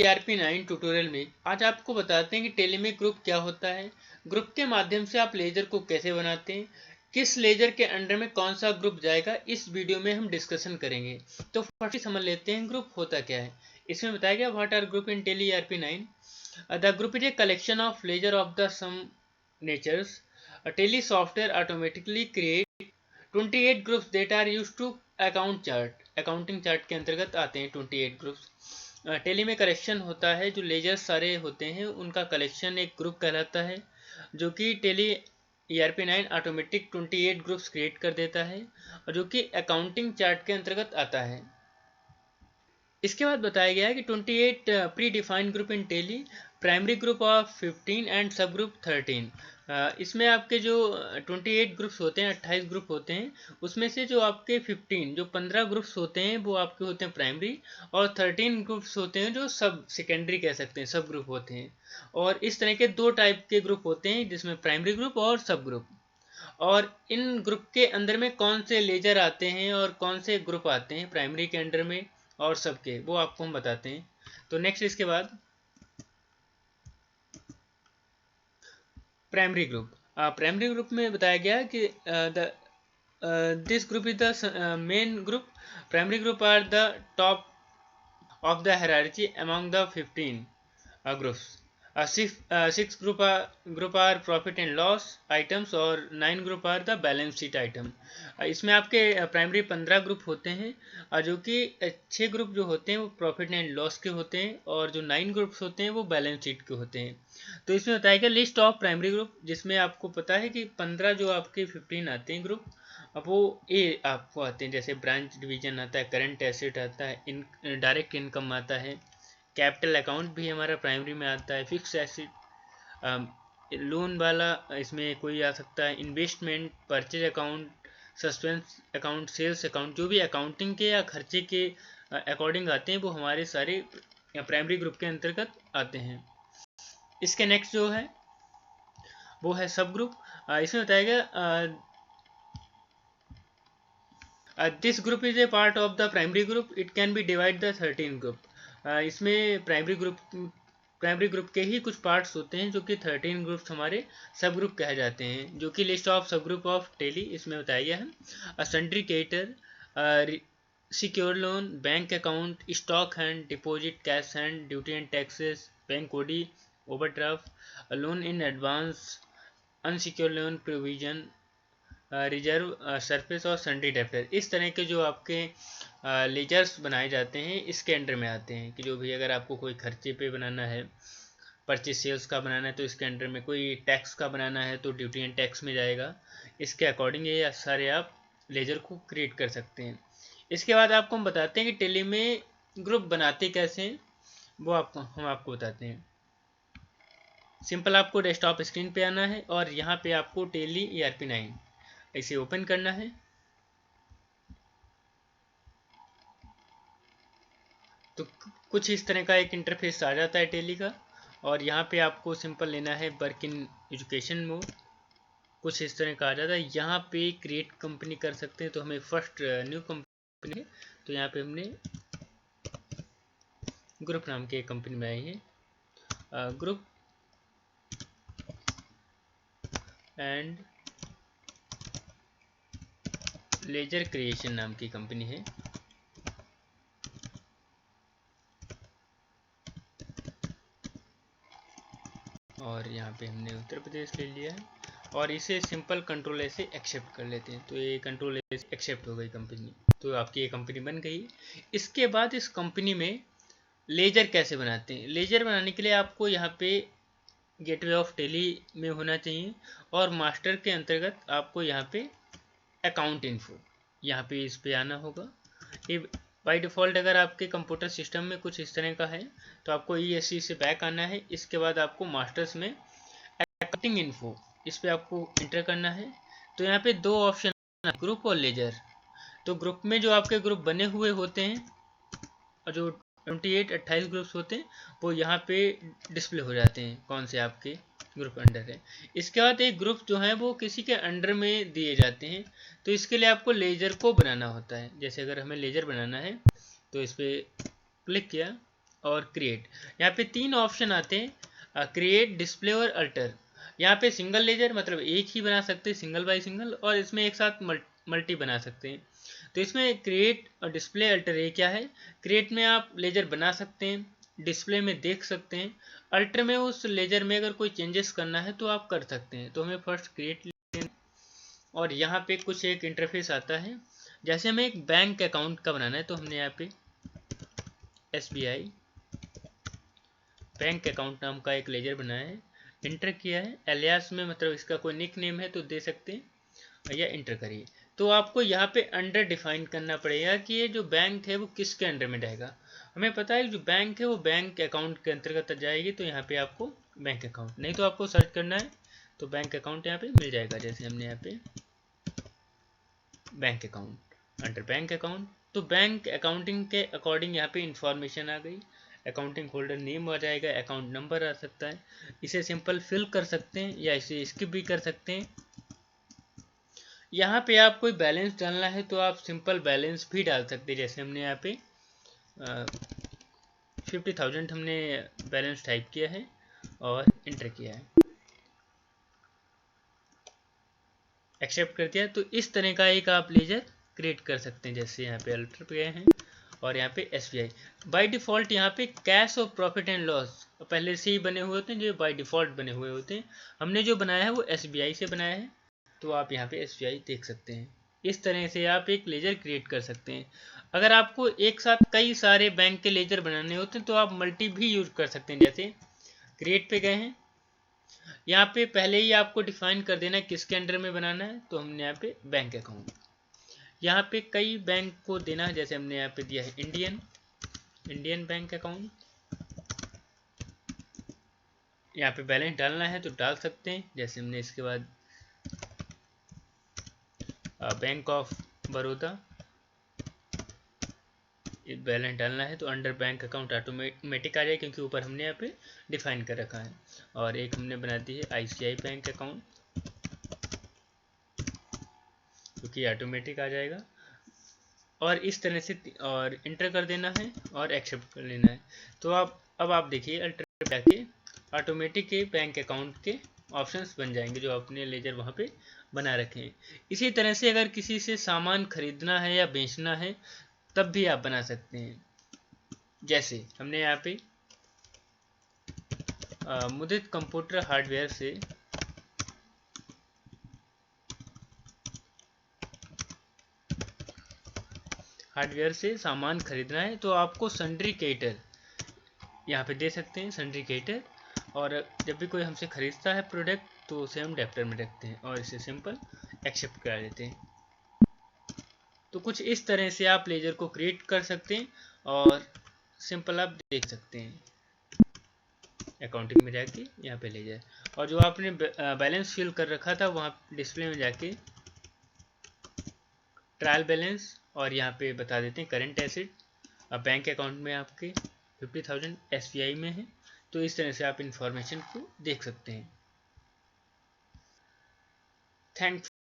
ERP9 tutorial में आज आपको बताते हैं कि टेली में ग्रुप क्या होता है, ग्रुप के माध्यम से आप लेजर को कैसे बनाते हैं, किस लेजर के अंडर में कौन सा ग्रुप जाएगा, इस वीडियो में हम डिस्कशन करेंगे। तो फर्स्ट समझ लेते हैं ग्रुप होता क्या है। इसमें बताया गया what are group in Tally ERP9। The group is a collection of ledger of the some natures. Tally software automatically create 28 groups that are used to account chart. Accounting chart के अंतर्गत आते हैं 28 ग्रुप्स। टेली में collection होता है, जो laser सारे होते हैं उनका कलेक्शन एक ग्रुप कहलाता है, जो कि tele ERP9 automatic 28 groups create कर देता है और जो कि अकाउंटिंग चार्ट के अंतर्गत आता है। इसके बाद बताया गया है कि 28 pre defined group in Tally, primary group of 15 and sub group 13। इसमें आपके जो 28 ग्रुप्स होते हैं, 28 ग्रुप होते हैं, उसमें से जो आपके 15 ग्रुप्स होते हैं वो आपके होते हैं प्राइमरी, और 13 ग्रुप्स होते हैं जो सब सेकेंडरी कह सकते हैं, सब ग्रुप होते हैं। और इस तरह के दो टाइप के ग्रुप होते हैं, जिसमें प्राइमरी ग्रुप और सब ग्रुप। और इन ग्रुप के अंदर में कौन से लेजर आते हैं और कौन से ग्रुप आते हैं प्राइमरी के अंडर में और सबके, वो आपको हम बताते हैं। तो नेक्स्ट इसके बाद प्राइमरी ग्रुप। प्राइमरी ग्रुप में बताया गया कि this group is the main group. Primary group are the top of the hierarchy among the 15 groups. Six group are profit and loss items और 9 group are the balance sheet item. इसमें आपके primary 15 group होते हैं, जो कि 6 group जो होते हैं वो प्रॉफिट एंड लॉस के होते हैं, और जो 9 ग्रुप्स होते हैं वो बैलेंस शीट के होते हैं। तो इसमें बताया गया लिस्ट ऑफ प्राइमरी ग्रुप, जिसमें आपको पता है कि 15 जो आपके 15 आते हैं ग्रुप, अब वो ए आपको आते हैं, जैसे ब्रांच डिवीजन आता है, करंट एसेट आता है, डायरेक्ट इनकम आता है, कैपिटल अकाउंट भी हमारा प्राइमरी में आता है, फिक्स एसेट, लोन वाला इसमें कोई आ सकता है, investment, purchase account, suspense account, sales account, जो भी अकाउंटिंग के या खर्चे के अकॉर्डिंग आते हैं वो हमारे सारे प्राइमरी ग्रुप के अंतर्गत आते हैं। इसके नेक्स्ट जो है वो है सब ग्रुप। इसमें बताया गया this group is A part of the primary group, it can be divide the 13 group. इसमें प्राइमरी ग्रुप के ही कुछ पार्ट्स होते हैं, जो कि 13 ग्रुप्स हमारे सब ग्रुप कहे जाते हैं, जो कि list of sub group of Tally इसमें बताया गया है। Sundry creditor, secure loan, bank account, stock hand, deposit, cash hand, duty and taxes, bank OD, overdraft, loan in advance, unsecure loan provision, reserve, surface और sundry debtor. इस तरह के जो आपके लेजर्स बनाए जाते हैं इसके अंडर में आते हैं, कि जो भी अगर आपको कोई खर्चे पे बनाना है, परचेज सेल्स का बनाना है तो इसके अंडर में, कोई टैक्स का बनाना है तो ड्यूटी एंड टैक्स में जाएगा। इसके अकॉर्डिंग ये सारे आप लेजर को क्रिएट कर सकते हैं। इसके बाद आपको हम बताते हैं कि टेली में ग्रुप बनाते कैसे हैं, वो हम आपको बताते हैं। सिंपल आपको डेस्कटॉप स्क्रीन पे आना है और यहाँ पे आपको टेली ERP9 इसे ओपन करना है। तो कुछ इस तरह का एक इंटरफेस आ जाता है टेली का, और यहाँ पे आपको सिंपल लेना है वर्क इन एजुकेशन मोड। कुछ इस तरह का आ जाता है। यहाँ पे क्रिएट कंपनी कर सकते हैं, तो हमें फर्स्ट न्यू कंपनी है, तो यहाँ पे हमने ग्रुप नाम के एक कंपनी में आई है, ग्रुप एंड लेजर क्रिएशन नाम की कंपनी है। और यहाँ पे हमने उत्तर प्रदेश ले लिया है, और इसे सिंपल कंट्रोल से एक्सेप्ट कर लेते हैं। तो ये कंट्रोल से एक्सेप्ट हो गई कंपनी, तो आपकी ये कंपनी बन गई। इसके बाद इस कंपनी में लेजर कैसे बनाते हैं। लेजर बनाने के लिए आपको यहाँ पे गेटवे ऑफ टेली में होना चाहिए, और मास्टर के अंतर्गत आपको यहाँ पे अकाउंट इन्फो, यहाँ पे इस पे आना होगा। ये बाय डिफ़ॉल्ट अगर आपके कंप्यूटर सिस्टम में कुछ इस तरह का है तो आपको ESC से बैक आना है। इसके बाद आपको मास्टर्स में अकाउंटिंग इन्फो, इस पे आपको इंटर करना है। तो यहाँ पे दो ऑप्शन, ग्रुप और लेजर। तो ग्रुप में जो आपके ग्रुप बने हुए होते हैं और जो 28 ग्रुप्स होते हैं वो यहाँ पे डिस्प्ले हो जाते हैं, कौन से आपके ग्रुप अंडर है। इसके बाद एक ग्रुप जो है वो किसी के अंडर में दिए जाते हैं, तो इसके लिए आपको लेजर को बनाना होता है। जैसे अगर हमें लेजर बनाना है तो इस पर क्लिक किया, और क्रिएट। यहाँ पे 3 ऑप्शन आते हैं, क्रिएट, डिस्प्ले और अल्टर। यहाँ पे सिंगल लेजर मतलब एक ही बना सकते हैं, सिंगल बाय सिंगल, और इसमें एक साथ मल्टी बना सकते हैं। तो इसमें क्रिएट और डिस्प्ले अल्टर ये क्या है? क्रिएट में आप लेजर बना सकते हैं, डिस्प्ले में देख सकते हैं, अल्टर में उस लेजर में अगर कोई चेंजेस करना है तो आप कर सकते हैं। तो हमें फर्स्ट क्रिएट, और यहाँ पे कुछ एक इंटरफेस आता है। जैसे हमें एक बैंक अकाउंट का बनाना है तो हमने यहाँ पे SBI बैंक अकाउंट नाम का एक लेजर बनाया है, इंटर किया है। एलियास में मतलब इसका कोई निक नेम है तो दे सकते हैं या इंटर करिए। तो आपको यहाँ पे अंडर डिफाइन करना पड़ेगा कि ये जो बैंक है वो किसके अंडर में जाएगा। हमें पता है कि जो बैंक है वो बैंक अकाउंट के अंतर्गत जाएगी, तो यहाँ पे आपको बैंक अकाउंट, नहीं तो आपको सर्च करना है तो बैंक अकाउंट यहाँ पे मिल जाएगा। जैसे हमने यहाँ पे bank account, under bank account, तो बैंक अकाउंटिंग के अकॉर्डिंग यहाँ पे इंफॉर्मेशन आ गई। अकाउंटिंग होल्डर नेम आ जाएगा, अकाउंट नंबर आ सकता है। इसे सिंपल फिल कर सकते हैं या इसे स्किप भी कर सकते हैं। यहाँ पे आप कोई बैलेंस डालना है तो आप सिंपल बैलेंस भी डाल सकते हैं। जैसे हमने यहाँ पे 50,000 हमने बैलेंस टाइप किया है और इंटर किया है, एक्सेप्ट कर दिया। तो इस तरह का एक आप लेजर क्रिएट कर सकते हैं। जैसे यहाँ पे अल्टर पे गए हैं और यहाँ पे SBI बाय डिफ़ॉल्ट यहाँ पे कैश और प्रॉफिट एंड लॉस पहले से ही बने हुए होते हैं, जो बाय डिफ़ॉल्ट बने हुए होते हैं। हमने जो बनाया है वो SBI से बनाया है, तो आप यहाँ पे SBI देख सकते हैं। इस तरह से आप एक लेजर क्रिएट कर सकते हैं। अगर आपको एक साथ कई सारे बैंक के लेजर बनाने होते हैं तो आप मल्टी भी यूज कर सकते हैं। जैसे क्रिएट पे गए हैं, यहाँ पे पहले ही आपको डिफाइन कर देना है किसके अंडर में बनाना है, तो हमने यहाँ पे बैंक अकाउंट, यहाँ पे कई बैंक को देना है। जैसे हमने यहाँ पे दिया है इंडियन बैंक अकाउंट। यहाँ पे बैलेंस डालना है तो डाल सकते हैं। जैसे हमने इसके बाद बैंक ऑफ बड़ौदा बैलेंस डालना है तो अंडर बैंक अकाउंट ऑटोमेटिक आ जाए, क्योंकि ऊपर हमने यहाँ पे डिफाइन कर रखा है। और एक हमने बना दी है ICI बैंक अकाउंट, क्योंकि ऑटोमेटिक आ जाएगा। और इस तरह से और इंटर कर देना है और एक्सेप्ट कर लेना है। तो अब आप देखिए अल्टर पे जाके ऑटोमेटिक के बैंक अकाउंट के ऑप्शंस बन जाएंगे जो आपने लेजर वहाँ पे बना रखे हैं। इसी तरह से अगर किसी से सामान खरीदना है या बेचना है तब भी आप बना सकते हैं। जैसे हमने यहाँ पे मुदित कंप्यूटर हार्डवेयर से सामान खरीदना है तो आपको सन्ड्री क्रेडिटर यहाँ पे दे सकते हैं, सन्ड्री क्रेडिटर। और जब भी कोई हमसे खरीदता है प्रोडक्ट तो उसे हम डेप्टर में रखते हैं और इसे सिंपल एक्सेप्ट करा देते हैं। तो कुछ इस तरह से आप लेजर को क्रिएट कर सकते हैं और सिंपल आप देख सकते हैं अकाउंटिंग में जाके यहाँ पे लेजर। और जो आपने बैलेंस फिल कर रखा था वहाँ डिस्प्ले में जाके ट्रायल बैलेंस, और यहाँ पे बता देते हैं करंट एसेट। अब बैंक अकाउंट में आपके 50,000 SBI में है, तो इस तरह से आप इंफॉर्मेशन को देख सकते हैं। थैंक्स।